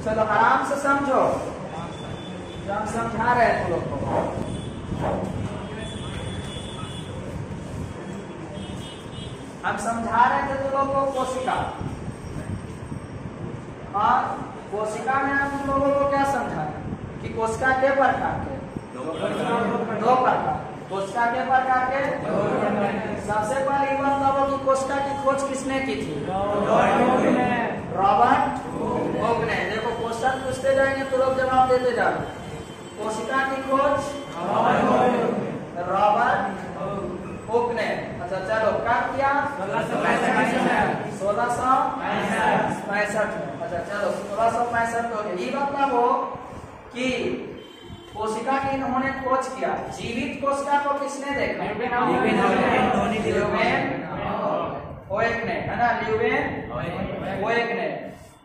चलो आराम से समझो, जो हम समझा रहे हैं तुम लोग को। हम समझा रहे थे तुम लोगों को कोशिका, और कोशिका में हम तुम लोगों को क्या समझा कि कोशिका के प्रकार के दो प्रकार, कोशिका के प्रकार के सबसे पहले बताओ कि कोशिका की खोज किसने की थी? रॉबर्ट हुक ने। देखो क्वेश्चन पूछते जाएंगे तो लोग जवाब देते जाओ। कोशिका की खोज रॉबर्ट हुक ने। अच्छा चलो कब किया? 1665 में। अच्छा चलो 1665 में हो गया। ये मतलब हो कि कोशिका की इन्होंने खोज किया। जीवित कोशिका को किसने देखा? ल्यूवेन ने, है ना, ल्यूवेन ने।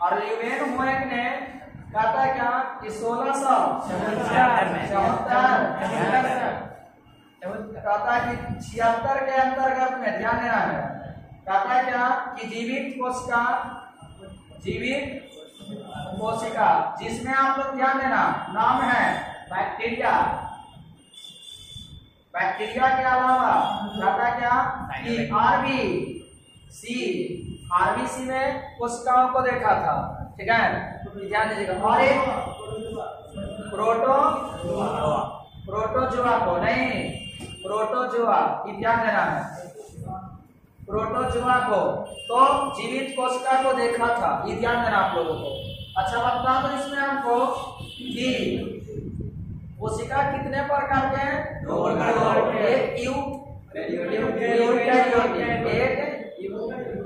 और ल्यूवेन ने कहता है क्या कि 1676 में कहता है कि 76 के अंतर्गत में ध्यान देना है। कहता है क्या कि जीवित कोशिका जिसमें आप लोग ध्यान देना नाम है बैक्टीरिया। बैक्टीरिया के अलावा कहता है क्या कि आरबीसी में कोशिकाओं को देखा था। ठीक है, ध्यान दीजिएगा। और एक प्रोटोजोआ को नहीं, प्रोटोजोआ ध्यान देना है। प्रोटोजोआ को तो जीवित कोशिका को देखा था, ये ध्यान देना आप लोगों को। अच्छा बता दो इसमें हमको कि कोशिका कितने प्रकार के हैं? दो प्रकार के। एक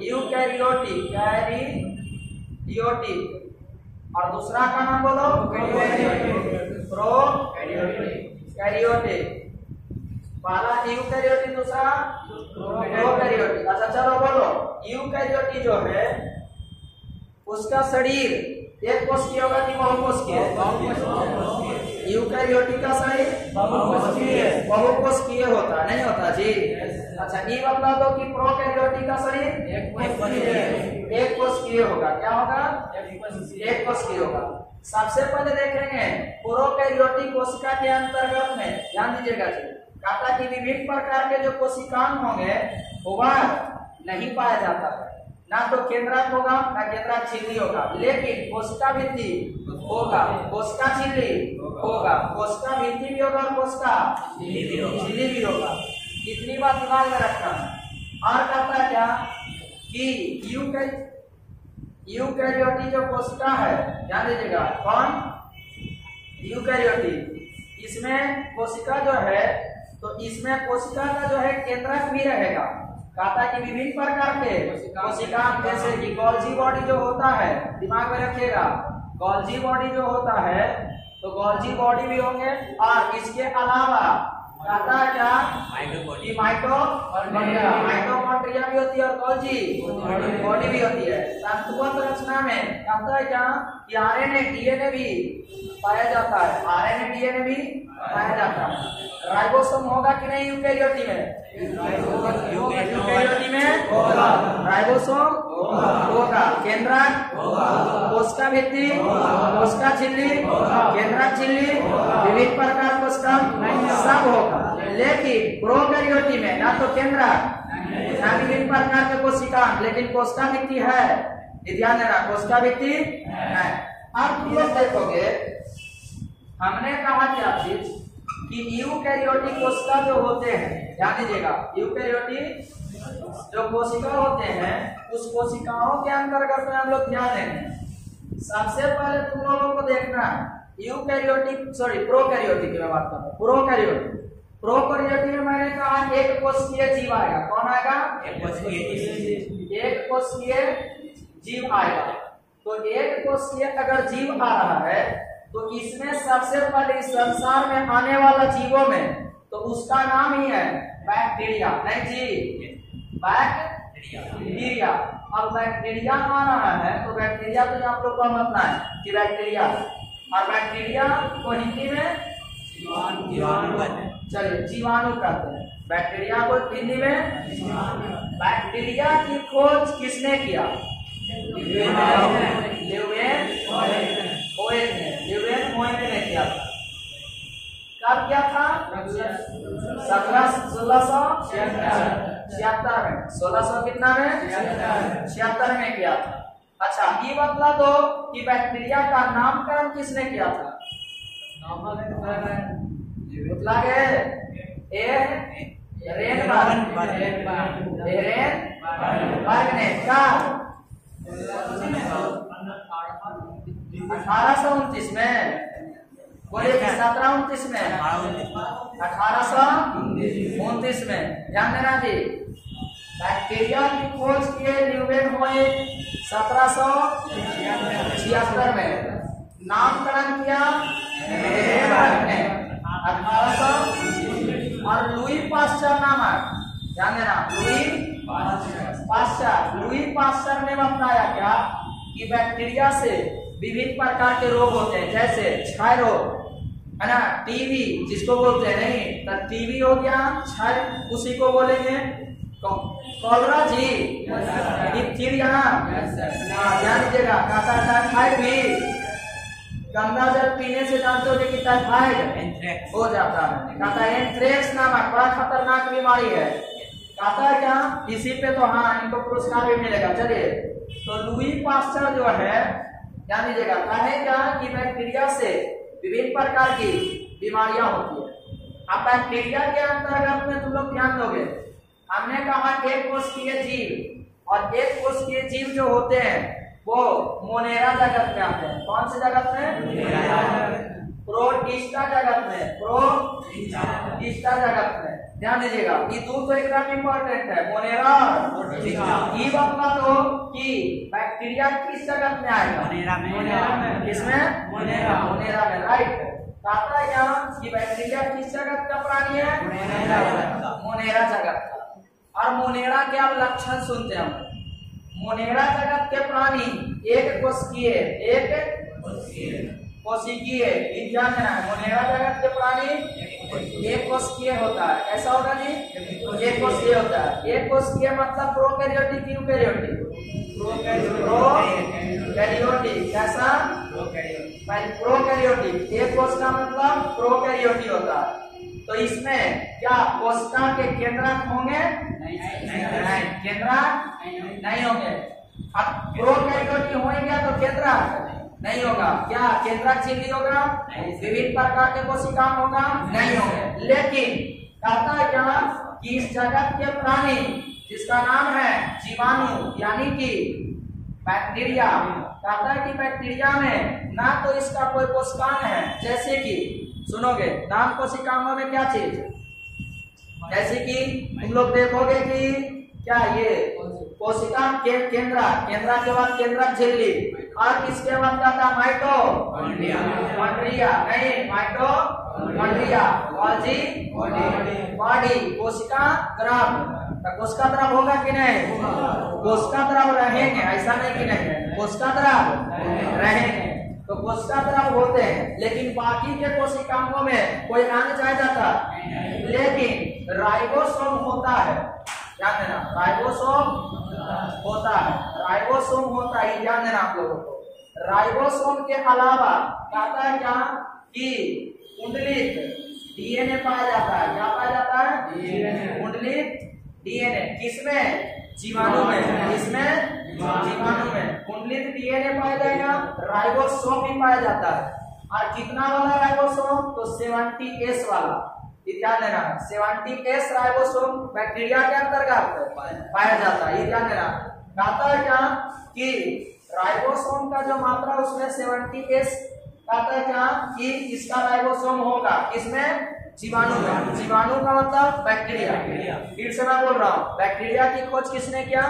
यूकैरियोटिक और दूसरा का नाम बोलो प्रोकैरियोटिक। पहला यूकैरियोटिक, दूसरा प्रोकैरियोटिक। अच्छा चलो बोलो, यूकैरियोटिक जो है उसका शरीर एक कोशिकीय होगा कि बहुकोशिकीय? यूकैरियोटिक का शरीर बहुकोशिकीय होता नहीं होता जी। अच्छा ये बता दो कि प्रोकैरियोटिक का शरीर एक कोशिकीय होगा। क्या होगा? एक कोशिकीय होगा। सबसे पहले देखेंगे प्रोकैरियोटिक कोशिका के अंतर्गत में, ध्यान दीजिएगा जी। कहता कि विभिन्न प्रकार के जो कोशिकांग होंगे वह नहीं पाया जाता है, ना तो केंद्रक होगा ना केंद्रक झिल्ली होगा, लेकिन कोशिका भित्ति होगा, कोशिका झिल्ली होगा, कोशिका भित्ति भी होगा और कोशिका झिल्ली भी होगा। इतनी बात दिमाग में रखना है। और कहता है क्या कि यूकैरियोटिक जो कोशिका है, ध्यान दीजिएगा, कौन? यूकैरियोटिक। इसमें कोशिका जो है तो इसमें कोशिका का जो है केंद्रक भी रहेगा। कहता है कि विभिन्न प्रकार के कोशिका जैसे कि गोल्जी बॉडी जो होता है, दिमाग में रखिएगा, गोल्जी बॉडी जो होता है तो गोल्जी बॉडी भी होंगे। और इसके अलावा कहता है क्या कि माइटोकॉन्ड्रिया भी होती है और गोल्जी बॉडी भी होती है। तंतुगत रचना में कहता है क्या कि आरएनए डीएनए भी पाया जाता है, आरएनए डीएनए भी पाया जाता है। राइबोसोम होगा कि नहीं यूकैरियोटिक में? यूकैरियोटिक में राइबोसोम होगा, केंद्रक, कोशिका भित्ति, कोशिका झिल्ली, केंद्रक झिल्ली, विभिन्न प्रकार कोशिका सब होगा। लेकिन प्रोकैरियोटिक में ना तो केंद्रक ना विभिन्न प्रकार के कोशिका, लेकिन कोशिका भित्ति है। ध्यान देना, कोशिका भित्ति है। अब तुम लोग देखोगे हमने कहा क्या चीज कि यूकैरियोटिक कोशिका जो होते हैं, ध्यान दीजिएगा, यूकैरियोटिक जो कोशिका होते हैं उस कोशिकाओं के अंतर्गत में हम लोग ध्यान देंगे। सबसे पहले तुम लोगों को देखना है प्रोकैरियोटिक की मैं बात कर रहा हूँ। प्रोकैरियोटिक में मैंने कहा एक कोशिकीय जीव आएगा। कौन आएगा? एक कोशिकीय जीव आएगा। तो एक कोशिकीय अगर जीव आ रहा है तो इसमें सबसे पहले इस संसार में आने वाला जीवों में तो उसका नाम ही है बैक्टीरिया। नहीं जी, बैक्टीरिया। अब बैक्टीरिया आ रहा है तो बैक्टीरिया तो आप लोग को समझना है कि बैक्टीरिया, और बैक्टीरिया को हिंदी में चलिए जीवाणु कहते हैं। बैक्टीरिया को हिंदी में बैक्टीरिया की खोज किसने किया? ल्यूवेन 1676 में, 1600 कितना में 76 में किया था। अच्छा ये बतला दो कि बैक्टीरिया का नामकरण किसने किया था? बतला गए रेनबर्ग ने क्या 1829 में, बोले 1729 में, 1829 में। ध्यान देना जी, बैक्टीरिया की खोज किए ल्यूवेन हुए 1776 में, नामकरण किया रेनबर्ग ने 1800, और लुई पास्चर नामक, ध्यान देना लुई पास्चर ने बताया क्या कि बैक्टीरिया से विभिन्न प्रकार के रोग होते हैं, जैसे क्षय रोग है ना, टीबी जिसको बोलते हैं, नहीं तो टीबी हो गया, क्षय उसी को बोलेंगे, कॉलरा जी, डिप्थीरिया, ध्यान दीजिएगा, टाइफाइड भी, गंदा जल पीने से जानते हो कि टाइफाइड हो जाता है, कहता है एंथ्रेक्स नामक बड़ा खतरनाक बीमारी है, कहता है क्या इसी पे तो हाँ इनको पुरस्कार भी मिलेगा। चलिए तो लुई पास्चर जो है, ध्यान दीजिएगा, कहे क्या कि बैक्टीरिया से विभिन्न प्रकार की बीमारियां होती है। अब बैक्टीरिया के अंतर्गत में तुम लोग ध्यान दोगे, हमने कहा एक कोशिकीय जीव, और एक कोशिकीय जीव जो होते हैं वो मोनेरा जगत में आते हैं। कौन से जगत में? प्रोटिस्टा जगत में, प्रोटिस्टा जगत में। ध्यान दीजिएगा, ये दो तो एकदम इंपॉर्टेंट है, मोनेरा ये बतला दो कि बैक्टीरिया किस जगत में आएगा? मोनेरा में। किसमें? मोनेरा में, राइट। कहता है क्या कि बैक्टीरिया किस जगत का प्राणी है? मोनेरा जगत का। और मोनेरा के आप लक्षण सुनते हैं, मोनेरा जगत के प्राणी एक कोशिकीय मोनेरा जगत के प्राणी एक कोशिकीय होता है। ऐसा होगा जी, एक कोशिकीय होता है। एक कोशिकीय मतलब प्रोकैरियोटिक, यूकैरियोटिक, प्रोकैरियोटिक, कैसा? प्रोकैरियोटिक। एक कोश का मतलब प्रोकैरियोटिक होता है। तो इसमें क्या कोशिका के केंद्रक होंगे? नहीं, केंद्रक नहीं होंगे। अब प्रोकैरियोटिक होंगे तो केंद्रक नहीं होगा। क्या केंद्रक झिल्ली होगा? विभिन्न प्रकार के कोशिका होगा? नहीं होंगे। लेकिन कहता है क्या कि इस जगत के प्राणी जिसका नाम है जीवाणु यानी कि बैक्टीरिया, कहता है कि बैक्टीरिया में ना तो इसका कोई कोशिकांग है, जैसे कि सुनोगे नाम कोशिकांगों में क्या चीज, जैसे कि तुम लोग देखोगे कि क्या ये कोशिका के केंद्र के बाद केंद्रक झिल्ली, और किसके बाद जाता माइटोकॉन्ड्रिया, नहीं माइटोकॉन्ड्रिया, बॉडी, कोशिका द्रव। तो कोशिका द्रव होगा कि नहीं? कोशिका द्रव रहेंगे, ऐसा नहीं कि नहीं, कोशिका द्रव रहेंगे। तो कोशिका द्रव होते हैं, लेकिन बाकी के कोशिकाओं में कोई अंग चाहे जाता, लेकिन राइबोसोम होता है। ध्यान देना, राइबोसोम होता है, ध्यान देना आप लोगों को। राइबोसोम के अलावा कहता है क्या कि कुंडलित डीएनए पाया जाता है। क्या पाया जाता है? कुंडलित डीएनए। किसमें? जीवाणु में। किसमें? जीवाणु में कुंडलित डीएनए पाया जाएगा, राइबोसोम भी पाया जाता है। और कितना वाला राइबोसोम? तो 70S वाला। ध्यान देना, 70S राइबोसोम बैक्टीरिया के अंतर्गत पाया जाता है। ध्यान देना, कहता है क्या कि राइबोसोम का जो मात्रा उसमें 70S, कहता है क्या कि इसका राइबोसोम होगा किसमें? जीवाणु में। जीवाणु का मतलब बैक्टीरिया। फिर से मैं बोल रहा हूँ, बैक्टीरिया की खोज किसने किया?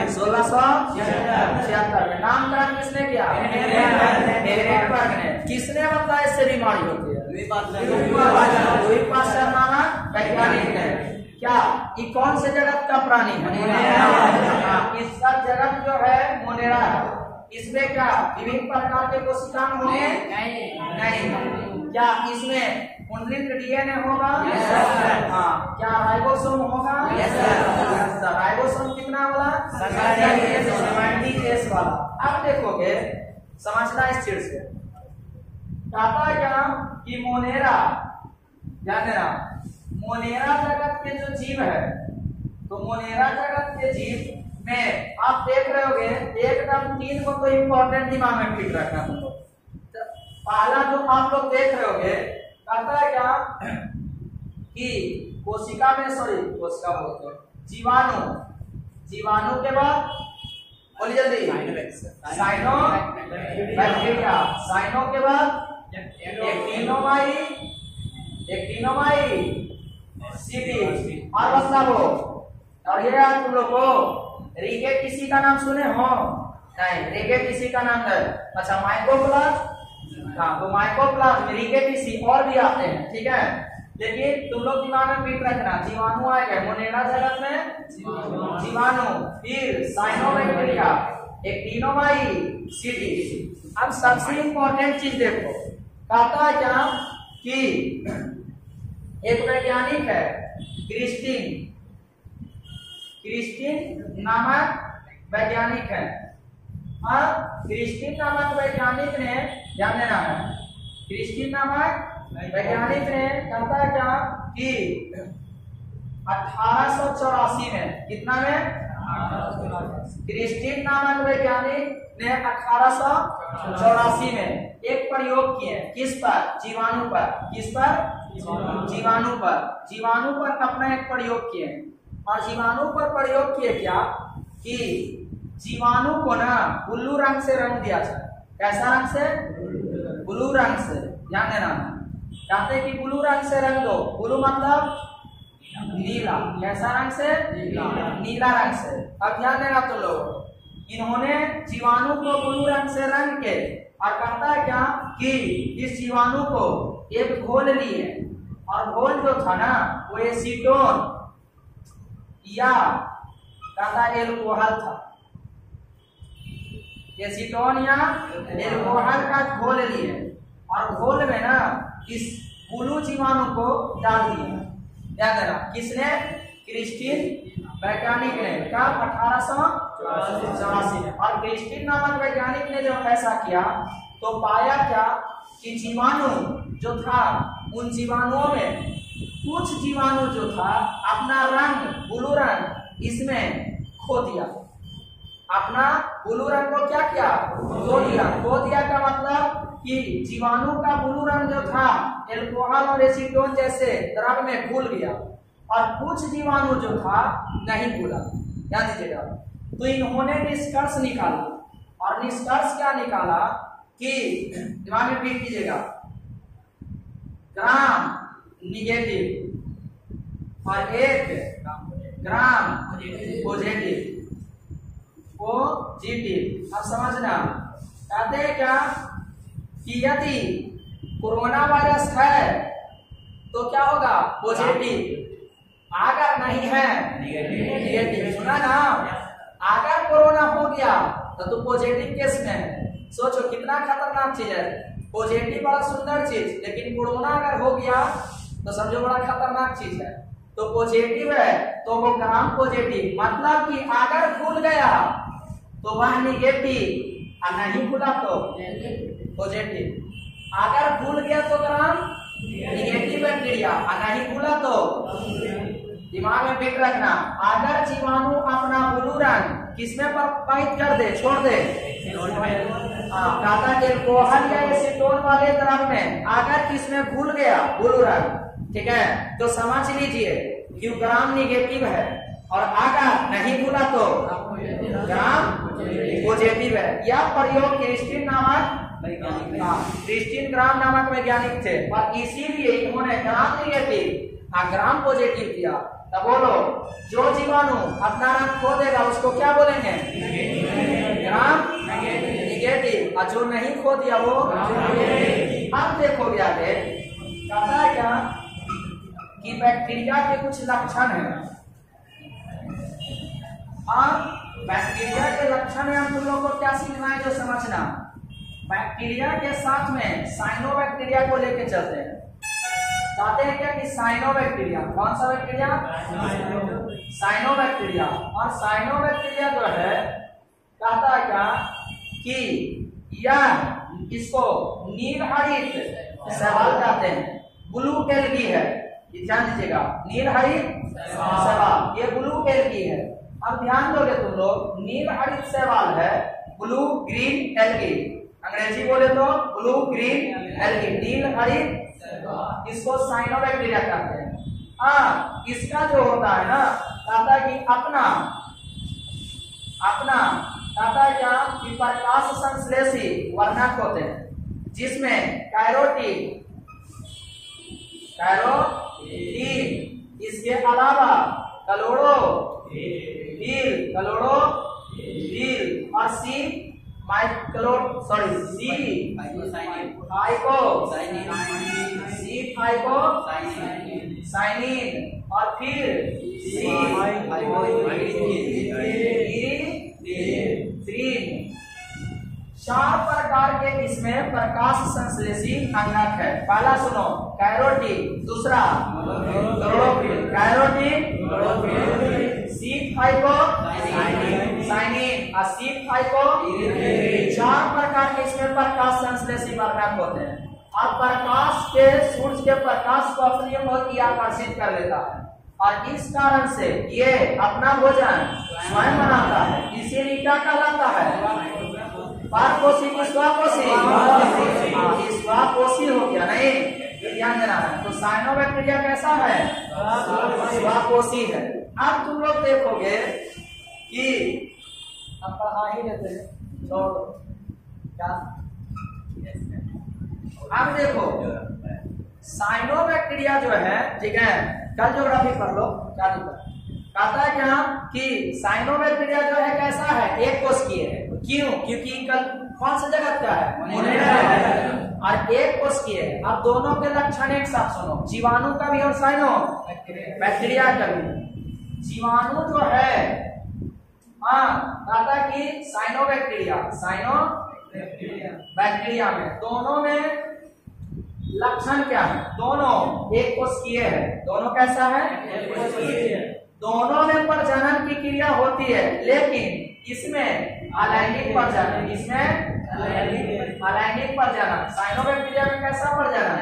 1676 में। नामकरण किसने किया? रेनबर्ग ने। किसने बताया इससे बीमारी होती है? लुई पास्चर नामक वैज्ञानिक है। क्या ये कौन से जगत का प्राणी है? इसका जगत जो है मोनेरा है। इसमें क्या विभिन्न प्रकार के कोशिकाएं होंगे? नहीं। क्या इसमें कुंडलित डीएनए होगा? हाँ। क्या राइबोसोम होगा? राइबोसोम कितना वाला? 70S वाला। अब देखोगे, समझना इस चीज से, कहता है क्या कि मोनेरा, ध्यान देना, मोनेरा जगत के जो जीव है, तो मोनेरा जगत के जीव में आप देख रहे होगे एकदम 3 को तो इंपॉर्टेंट दिमाग में फिट रखना तुम लोग। पहला जो आप लोग देख रहे होगे कहता है क्या कि कोशिका में, सॉरी कोशिका बोलते हैं, जीवाणु, जीवाणु के बाद बोलिए जल्दी, साइनो बैक्टीरिया, साइनो के बाद एक्टिनोमाई, एक्टिनोमाई सीडी, और बताओ और ये यार तुम लोग को रीके किसी का नाम सुने हो? नहीं, रीके किसी का नाम है। अच्छा माइकोप्लाज्म, हाँ तो माइकोप्लाज्म, रीके किसी और भी आते हैं, ठीक है, लेकिन तुम लोग दिमाग में फिट रखना, जीवाणु आएगा मोनेरा जगत में, जीवाणु, फिर साइनोबैक्टीरिया, एक्टिनोमाई सीडी। अब सबसे इंपॉर्टेंट चीज देखो, कहता है क्या कि एक वैज्ञानिक है क्रिस्टीन, क्रिस्टीन नामक वैज्ञानिक है, और क्रिस्टीन नामक वैज्ञानिक ने, ध्यान देना है, क्रिस्टीन नामक वैज्ञानिक ने कहता है क्या कि 1884 में, कितना में, क्रिस्टीन नामक वैज्ञानिक ने 1884 में एक प्रयोग किए, किस पर, जीवाणु पर, किस पर, जीवाणु पर, जीवाणु पर अपना एक प्रयोग किए, और जीवाणु पर प्रयोग किए क्या कि जीवाणु को ना ब्लू रंग से रंग दिया था। कैसा रंग से? ब्लू रंग से, ध्यान देना, कहते हैं कि ब्लू रंग से रंग दो, ब्लू मतलब नीला, कैसा रंग से? नीला रंग से। अब ध्यान देना तुम लोग, इन्होंने जीवाणु को ब्लू रंग से रंग के, और कहता है क्या कि इस जीवाणु को एक घोल लिए, और घोल जो था ना वो एसीटोन या कहता एल्कोहल था, एसीटोन या एल्कोहल का घोल लिए, और घोल में ना इस ब्लू जीवाणु को डाल दिया। ध्यान देना, किसने? क्रिस्टीन वैज्ञानिक ने, कब? 1884 में। और क्रिस्टीन नामक वैज्ञानिक ने जब ऐसा किया तो पाया क्या कि जीवाणु जो था, उन जीवाणुओं में कुछ जीवाणु जो था अपना रंग, ब्लू रंग इसमें खो दिया, अपना ब्लू रंग को क्या किया? खो दिया। खो दिया का मतलब कि जीवाणु का ब्लू रंग जो था एल्कोहल और एसीटोन जैसे द्रव में घुल गया, और कुछ जीवाणु जो था नहीं घुला। ध्यान दीजिएगा, तो इन्होंने निष्कर्ष निकाला, और निष्कर्ष क्या निकाला कि दिमाग में फीड कीजिएगा, ग्राम निगेटिव और एक ग्राम पॉजिटिव, पॉजिटिव। अब समझना, कहते हैं क्या कि यदि कोरोना वायरस है तो क्या होगा? पॉजिटिव, अगर नहीं है निगेटिव। सुना ना, अगर कोरोना हो गया तो पॉजिटिव केस में सोचो कितना खतरनाक चीज है। पॉजिटिव बड़ा सुंदर चीज, लेकिन कोरोना अगर हो गया तो समझो बड़ा खतरनाक चीज है। तो पॉजिटिव है तो वो ग्राम पॉजिटिव, मतलब कि अगर खुल गया तो वह निगेटिव, और नहीं खुला तो पॉजिटिव। अगर खुल गया तो ग्राम निगेटिव बैक्टीरिया, और नहीं खुला तो दिमाग में फिट रखना। अगर जीवाणु अपना ब्लू रंग किसमें प्रवाहित कर दे, छोड़ दे, कहता है एल्कोहल या एसीटोन वाले द्रव में अगर किसमें घुल गया ब्लू रंग, ठीक है, तो समझ लीजिए कि ग्राम निगेटिव है, और अगर नहीं घुला तो ग्राम पॉजिटिव है। यह प्रयोग क्रिस्टीन नामक, क्रिस्टीन ग्राम नामक वैज्ञानिक थे, और इसीलिए इन्होंने ग्राम निगेटिव और ग्राम पॉजिटिव किया। तब बोलो, जो जीवाणु अपना रंग खो देगा उसको क्या बोलेंगे? ग्राम निगेटिव, और जो नहीं खो दिया वो। अब देखो क्या है, कहता है क्या कि बैक्टीरिया के कुछ लक्षण हैं। बैक्टीरिया के लक्षण में हम तुम लोग को क्या सीखना है जो समझना। बैक्टीरिया के साथ में साइनोबैक्टीरिया को लेके चलते हैं। कहते हैं क्या कि साइनोबैक्टीरिया, कौन सा बैक्टीरिया? साइनोबैक्टीरिया। और साइनोबैक्टीरिया जो है कहता है क्या कि यह इसको नीलहरित शैवाल कहते हैं। ब्लू एल्गी है, ध्यान दीजिएगा, नीलहरित शैवाल, ये ब्लू एल्गी है। अब ध्यान दोगे तुम लोग, नीलहरित शैवाल है, ब्लू ग्रीन एल्गी, अंग्रेजी बोले तो ब्लू ग्रीन एल्गी, नीलहरित, इसको साइनोबैक्टीरिया कहते हैं। हाँ, इसका जो होता है ना, कहता है कि अपना कहता है क्या कि प्रकाश संश्लेषी वर्णक होते हैं, जिसमें कैरोटीन, इसके अलावा क्लोरोफिल और फाइकोसाइनिन और फिर चार प्रकार के इसमें प्रकाश संश्लेषी अंगक है। पहला सुनो, कैरोटीन, दूसरा क्लोरोफिल, कैरोटीन, साइनिन और चार प्रकार के इसमें प्रकाश संश्लेषी वर्णक होते हैं। और प्रकाश के, सूर्य के प्रकाश को अपनी ओर ही आकर्षित कर लेता है, और इस कारण से ये अपना भोजन स्वयं बनाता है। इसीलिए क्या कहलाता है? परपोषी की स्वापोषी, स्वापोषी हो गया, नहीं ध्यान देना है। तो साइनोबैक्टीरिया कैसा है? स्वापोषी है। अब तुम लोग देखोगे कि अब पढ़ा ही लेते हैं, छोड़ो क्या। अब देखो साइनोबैक्टीरिया जो है, ठीक है, कल ज्योग्राफी पढ़ लो, चालू कर। कहता है क्या कि साइनोबैक्टीरिया जो है कैसा है? एक कोशिकीय है। क्यों? क्योंकि कल कौन सा जगत का है? और एक कोशिकीय है। अब दोनों के लक्षण एक साथ सुनो, जीवाणु का भी और साइनो बैक्टीरिया का भी। जीवाणु जो है, हाँ, कहता कि साइनोबैक्टीरिया में दोनों में लक्षण क्या है? दोनों एक कोशिकीय है। दोनों कैसा है? दोनों में प्रजनन की क्रिया होती है, लेकिन इसमें अलैंगिक प्रजनन, अलैंगिक प्रजनन। साइनोबैक्टीरिया में कैसा प्रजनन?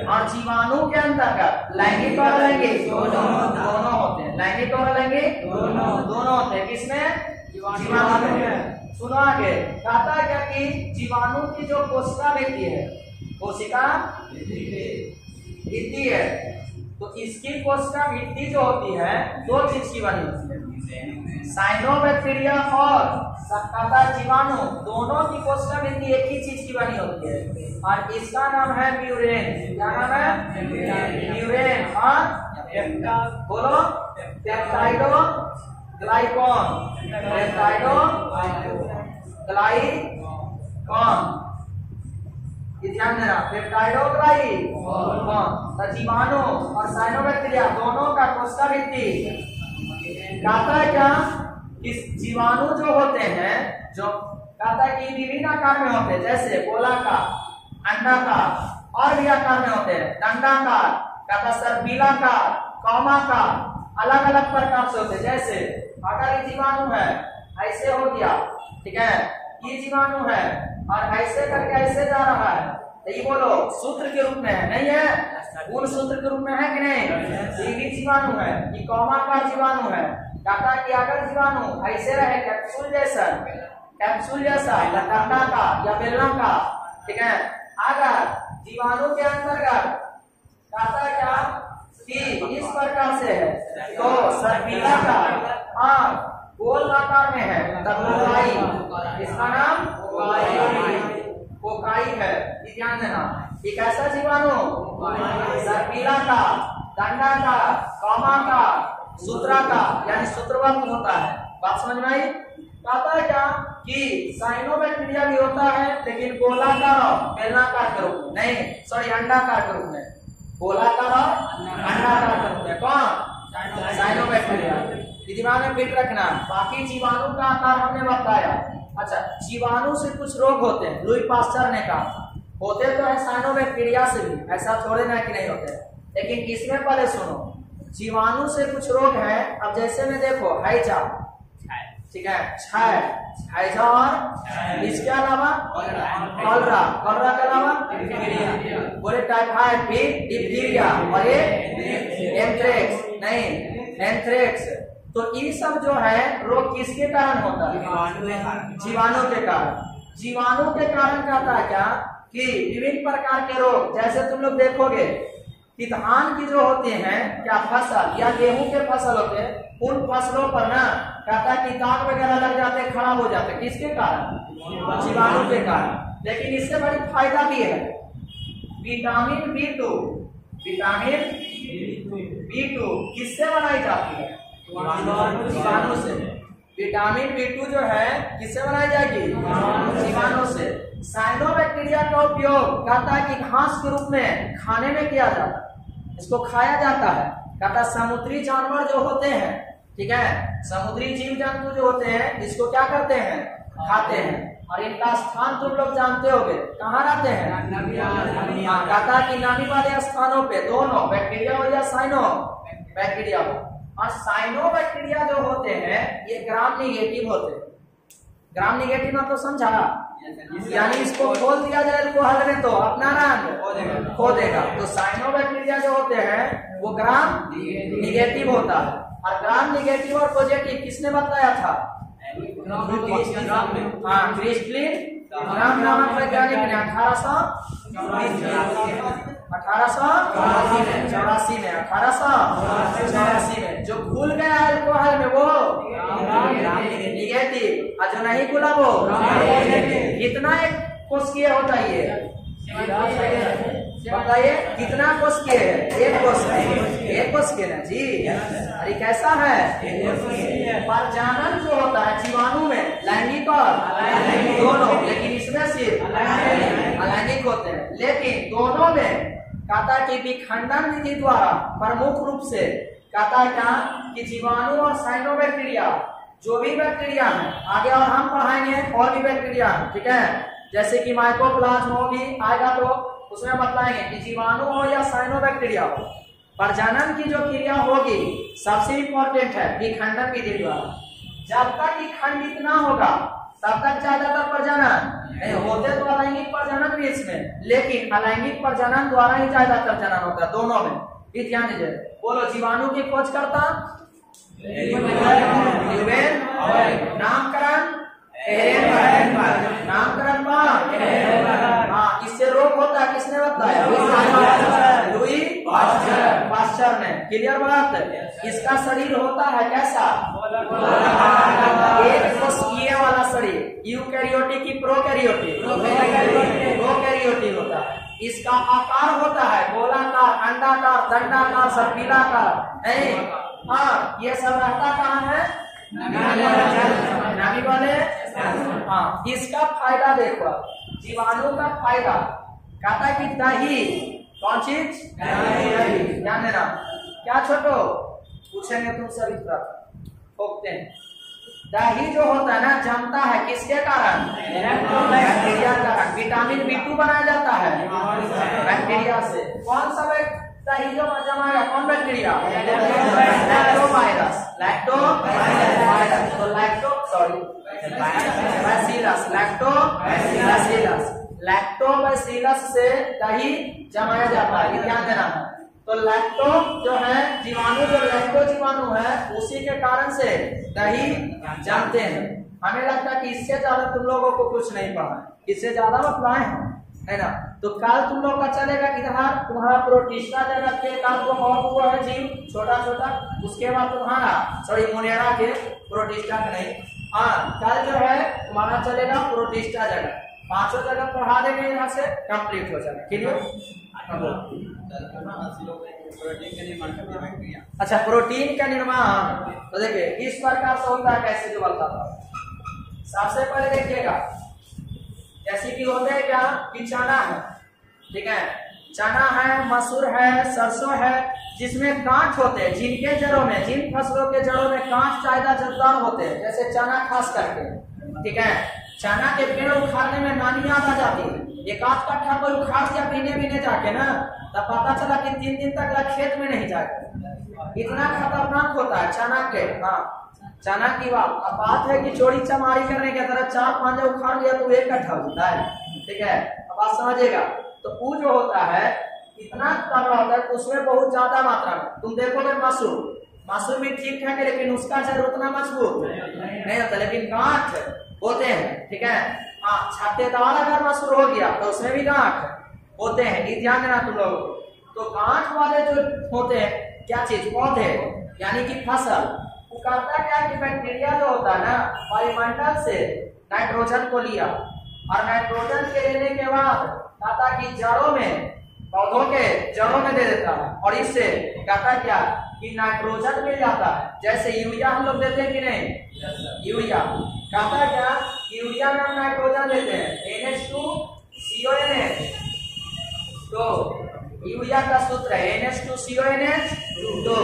और जीवाणु के अंतर्गत लैंगिक और अलैंगिक दोनों होते हैं। लैंगिक और अलैंगिक दोनों होते हैं। किसमें? जीवाणु में। सुनो आगे, कहता है क्या कि जीवाणु की जो कोशिका भित्ति है, कोशिका भित्ति है, तो इसकी कोशिका भित्ति जो होती है दो चीज की बनी होती है, साइनोबैक्टीरिया और कहता जीवाणु, दोनों की कोशिका भित्ति एक ही चीज की बनी होती है, और इसका नाम है म्यूरेन। क्या नाम है? म्यूरेन। और बोलो, पेप्टाइडो ग्लाइकॉन, ध्यान देना, पेप्टाइडोग्लाइकॉन। जीवाणु और साइनोबैक्टीरिया दोनों का कोशिका भित्ति कहता है क्या, इस जीवाणु जो होते हैं, जो कहता है कि विभिन्न आकार में होते हैं, जैसे गोलाकार, अंडाकार और भी आकार में होते हैं, दंडाकार, कहता सर्पिलाकार, कौमाकार, अलग अलग प्रकार से होते हैं। जैसे अगर ये जीवाणु है, ऐसे हो गया, ठीक है, ये जीवाणु है और ऐसे करके ऐसे जा रहा है, तो ये बोलो सूत्र के रूप में है, नहीं है? गुण सूत्र के रूप में है कि नहीं? ये भी जीवाणु है, ये कौमाकार जीवाणु है। कहता कि अगर जीवाणु ऐसे रहे, कैप्सूल जैसा या डंडा का या बेलना का, ठीक है, अगर जीवाणु के अंतर्गत कहता है क्या कि इस प्रकार से है, तो सर्पिला का, हाँ, गोल आकार में है, तब कोकाई, इसका नाम कोकाई है। ध्यान देना, एक ऐसा जीवाणु सर्पिला का, दंडा का, कौमा का, सूत्रा का, यानी सूत्रवत होता है। बात समझ में आई? कहता है क्या कि साइनोबैक्टीरिया भी होता है, लेकिन गोलाकार और बेलनाकार के रूप में, नहीं सॉरी, अंडाकार के रूप में, गोलाकार और अंडाकार के रूप में। कौन? साइनोबैक्टीरिया। दिमाग में फिट रखना। बाकी जीवाणु का आकार हमने बताया। अच्छा, जीवाणु से कुछ रोग होते हैं, लुई पास्चर ने कहा, होते तो है साइनोबैक्टीरिया से भी, ऐसा थोड़े ना कि नहीं होते, लेकिन इसमें पहले सुनो, जीवाणु से कुछ रोग है। अब जैसे में देखो, हैजा, ठीक है, क्षय हैजा और इसके अलावा कॉलरा, कॉलरा के अलावा बोले टाइफाइड, फिर डिप्थीरिया और ये एंथ्रेक्स, नहीं एंथ्रेक्स। तो ये सब जो है रोग किसके कारण होता है? जीवाणु के कारण। जीवाणु के कारण कहता है क्या कि विभिन्न प्रकार के रोग, जैसे तुम लोग देखोगे कि धान की जो होते हैं क्या फसल या गेहूं के फसल होते हैं, उन फसलों पर ना कहता है कि दाग वगैरह लग जाते हैं, खराब हो जाते हैं। किसके कारण? जीवाणु के कारण। लेकिन इससे बड़ी फायदा भी है, विटामिन B2, विटामिन B2 किससे बनाई जाती है? जीवाणु से। विटामिन B2 जो है किससे बनाई जाएगी? जीवाणु से। साइनोबैक्टीरिया का उपयोग कहता है कि घास के रूप में खाने में किया जाता है, इसको खाया जाता है। कहता है समुद्री जानवर जो होते हैं, ठीक है, समुद्री जीव जंतु जो होते हैं, इसको क्या करते हैं? खाते हैं। और इनका स्थान तुम लोग जानते होंगे, कहाँ रहते हैं? कहता है कि नमी वाले स्थानों पे दोनों बैक्टीरिया हो या साइनो बैक्टीरिया हो। और साइनो बैक्टीरिया जो होते हैं ये ग्राम निगेटिव होते हैं। ग्राम निगेटिव ना तो समझा, यानी इसको खोल दिया जाए अल्कोहल में तो अपना रंग खो देगा। तो साइनो बैक्टीरिया जो होते हैं वो ग्राम निगेटिव होता है। और ग्राम निगेटिव और पॉजिटिव किसने बताया था? हाँ, क्रिस्टलिन ग्राम नामक वैज्ञानिक ने 1884 में जो खुल गया अल्कोहल में वो निगेटिव, और जो नहीं खुला वो कितना एक कोशिकीय होता है ये बताइए, कितना कोशिकीय है? एक कोशिकीय ना जी। अरे कैसा है? प्रजनन जो होता है जीवाणु में लैंगिक और दोनों, लेकिन इसमें सिर्फ अलैंगिक होते हैं। लेकिन दोनों में कहता है कि विखंडन विधि द्वारा प्रमुख रूप से कहता है क्या कि जीवाणु और साइनोबैक्टीरिया जो भी बैक्टीरिया है, आगे और हम पढ़ाएंगे और भी बैक्टीरिया है, ठीक है, जैसे कि माइकोप्लाज्मा भी आएगा तो उसमें बताएंगे कि जीवाणु हो या साइनोबैक्टीरिया हो, प्रजनन की जो क्रिया होगी सबसे इंपॉर्टेंट है विखंडन विधि द्वारा। जब तक कि खंड इतना होगा तब तक ज्यादातर प्रजनन नहीं होते, तो अलैंगिक प्रजनन भी इसमें, लेकिन अलैंगिक प्रजनन द्वारा ही ज्यादातर जनन होता है दोनों में। ध्यान दीजिए, बोलो जीवाणु की खोज करता नामकरण हाँ, इससे रोग होता है किसने बताया? लुई पास्चर ने। क्लियर बात? इसका शरीर होता है कैसा? एक कोशिकीय वाला शरीर, यूकैरियोटिक की प्रोकैरियोटिक? प्रोकैरियोटिक होता है। इसका आकार होता है गोलाकार, अंडाकार, दंडाकार, सर्पिलाकार। हाँ, ये सब रहता कहाँ है? नाभि वाले। हाँ, इसका फायदा देखो, जीवाणु का फायदा कहता है कि दही, कौन चीज? दही। ध्यान देना, क्या छोटो पूछेंगे तुमसे अभी ठोकते हैं। दही जो होता है ना जमता है किसके कारण? बैक्टीरिया के कारण। विटामिन B2 बनाया जाता है बैक्टीरिया से। कौन सा दही जो जमाएगा? कौन बैक्टीरिया? लैक्टोबाइलस। लैक्टोबाइलस तो लैक्टोबैसिलस से दही जमाया जाता है, ध्यान देना है। तो लैक्टो जो है जीवाणु, जो लैक्टो जीवाणु है उसी के कारण से दही जमते हैं। हमें लगता है कि इससे ज्यादा तुम लोगों को कुछ नहीं पढ़ा, इससे ज्यादा बताए है ना। तो कल तुम लोग का चलेगा कि तुम्हारा प्रोटिस्टा जगत के काल को और हुआ है जीव छोटा छोटा, उसके बाद तुम्हारा सॉरी मोनेरा के प्रोटिस्टा का नहीं। हाँ, कल जो है तुम्हारा चलेगा प्रोटिस्टा जगत, पांचों जगह पढ़ा देंगे, यहाँ से कंप्लीट हो जाएगा। क्लियर? अच्छा, प्रोटीन का निर्माण तो देखिए इस प्रकार से होता है, कैसे जो बताता था। सबसे पहले देखिएगा जैसे कि होते हैं क्या कि चना है, ठीक है, चना है, मसूर है, सरसों है, जिसमें कांट होते हैं, जिनके जड़ों में, जिन फसलों के जड़ों में कांट ज्यादा जद्दार होते हैं, जैसे चना खास करके, ठीक है। चना के पेड़ उखाड़ने में नानी याद आ जाती है, एक आध कट्ठा पर उखाड़ दिया पीने जाके ना, तब पता चला कि 3 दिन तक खेत में नहीं जाएगा, इतना खतरनाक होता है चना के। हाँ, चना की बात। अब बात है कि चोरी चमारी करने के तरह 4-5 उखाड़ लिया तो एक कट्ठा होता है, ठीक है। अब बात समझिएगा। तो वो जो होता है इतना तगड़ा होता है, उसमें बहुत ज्यादा मात्रा में तुम देखोगे मसूर भी ठीक ठाक है, लेकिन उसका जड़ उतना मजबूत नहीं होता, लेकिन गांठ होते हैं, ठीक है। हाँ, छत्तेदार अगर मसूर हो गया तो उसमें भी गांठ होते हैं, ये ध्यान देना तुम लोग। तो गांठ वाले जो होते हैं क्या चीज, पौधे यानी कि फसल, वो करता क्या कि बैक्टीरिया जो होता है ना वायुमंडल से नाइट्रोजन को लिया और नाइट्रोजन के लेने के बाद कहता कि जड़ों में, पौधों के जड़ों में दे देता है, और इससे कहता क्या कि नाइट्रोजन मिल जाता है। जैसे यूरिया हम लोग देते हैं कि नहीं, यूरिया कहता क्या, यूरिया में हम नाइट्रोजन देते हैं NH2CONH, तो यूरिया का सूत्र है NH2CONH, तो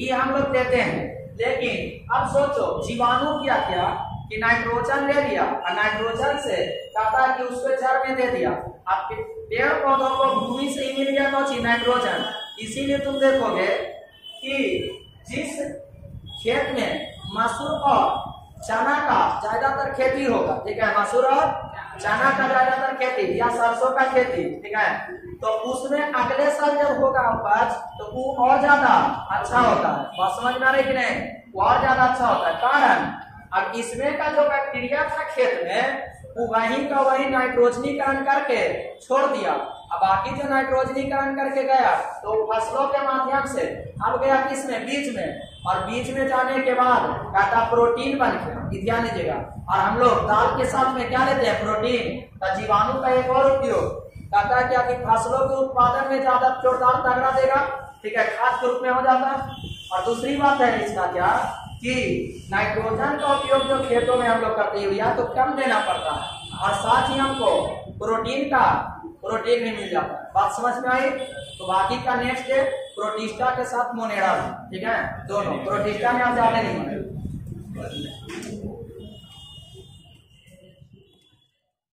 ये हम लोग देते हैं। लेकिन अब सोचो जीवाणु किया क्या कि नाइट्रोजन ले लिया और नाइट्रोजन से कहता कि उसको जड़ में दे दिया। आपके पेड़ पौधों को भूमि से ही मिल गया तो नाइट्रोजन। इसीलिए तुम देखोगे कि जिस खेत में मसूर और चना का ज्यादातर खेती होगा, ठीक है, मसूर और चना का ज्यादातर खेती या सरसों का खेती, ठीक है, तो उसमें अगले साल जब होगा उपज तो वो और ज्यादा अच्छा होता है। बात समझ में आ रही कि नहीं, वो और ज्यादा अच्छा होता है। कारण अब इसमें का जो बैक्टीरिया था खेत में, वो वही का वही नाइट्रोजनीकरण करके छोड़ दिया। अब बाकी जो नाइट्रोजनीकरण करके गया तो फसलों के माध्यम से अब गया किसमें, बीज में, और बीज में जाने के बाद कहता प्रोटीन बन गया। ध्यान दीजिएगा। और हम लोग दाल के साथ में क्या लेते हैं, प्रोटीन। तो जीवाणु का एक और उपयोग कहता है क्या कि फसलों के उत्पादन में ज्यादा जोरदार तगड़ा देगा, ठीक है, खाद के रूप में हो जाता है। और दूसरी बात है इसका क्या कि नाइट्रोजन का उपयोग जो खेतों में हम लोग करते हैं यूरिया तो कम देना पड़ता है, और साथ ही हमको प्रोटीन भी मिल जाता है। बात समझ में आई। तो बाकी का नेक्स्ट है प्रोटिस्टा के साथ मोनेरा, ठीक है, दोनों। प्रोटिस्टा में आप ज्यादा नहीं